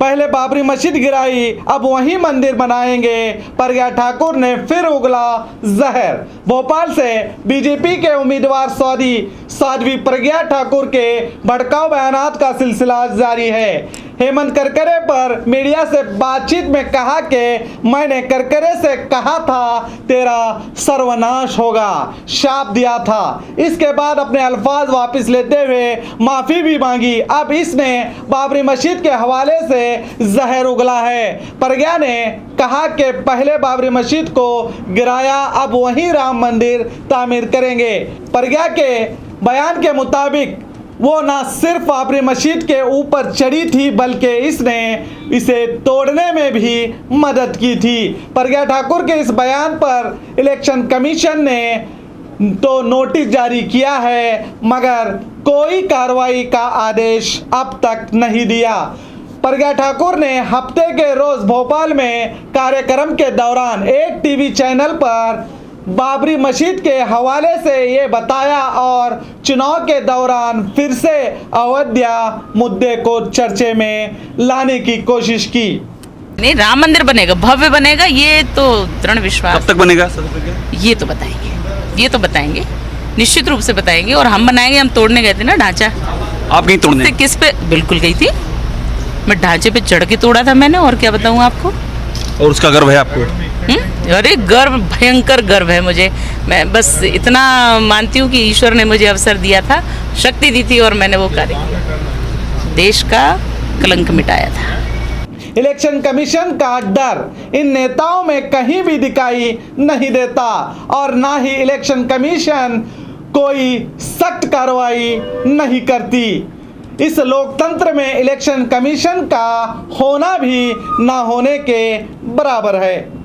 पहले बाबरी मस्जिद गिराई, अब वहीं मंदिर बनाएंगे। प्रज्ञा ठाकुर ने फिर उगला जहर। भोपाल से बीजेपी के उम्मीदवार साध्वी प्रज्ञा ठाकुर के भड़काऊ बयानात का सिलसिला जारी है। हेमंत करकरे पर मीडिया से बातचीत में कहा कि मैंने करकरे से कहा था तेरा सर्वनाश होगा, शाप दिया था। इसके बाद अपने अल्फाज वापस लेते हुए माफी भी मांगी। अब इसने बाबरी मस्जिद के हवाले से जहर उगला है। प्रज्ञा ने कहा कि पहले बाबरी मस्जिद को गिराया, अब वहीं राम मंदिर तामीर करेंगे। प्रज्ञा के बयान के मुताबिक वो न सिर्फ बाबरी मस्जिद के ऊपर चढ़ी थी बल्कि इसने इसे तोड़ने में भी मदद की थी। प्रज्ञा ठाकुर के इस बयान पर इलेक्शन कमीशन ने तो नोटिस जारी किया है, मगर कोई कार्रवाई का आदेश अब तक नहीं दिया। प्रज्ञा ठाकुर ने हफ्ते के रोज भोपाल में कार्यक्रम के दौरान एक टीवी चैनल पर बाबरी मस्जिद के हवाले से ये बताया और चुनाव के दौरान फिर से अयोध्या मुद्दे को चर्चे में लाने की कोशिश की। नहीं, राम मंदिर बनेगा, भव्य बनेगा, ये तो दृढ़ विश्वास। कब तक बनेगा? ये तो बताएंगे, निश्चित रूप से बताएंगे। और हम बनाएंगे, हम तोड़ने गए थे ना ढांचा। आप नहीं तोड़ने? किस पे? बिल्कुल गई थी मैं, ढांचे पे चढ़ के तोड़ा था मैंने। और क्या बताऊँ आपको? और उसका गर्व है आपको? अरे गर्व, भयंकर गर्व है मुझे। मैं बस इतना मानती हूँ कि ईश्वर ने मुझे अवसर दिया था, शक्ति दी थी और मैंने वो कार्य किया, देश का कलंक मिटाया था। इलेक्शन कमीशन का डर इन नेताओं में कहीं भी दिखाई नहीं देता और ना ही इलेक्शन कमीशन कोई सख्त कार्रवाई नहीं करती। इस लोकतंत्र में इलेक्शन कमीशन का होना भी ना होने के बराबर है।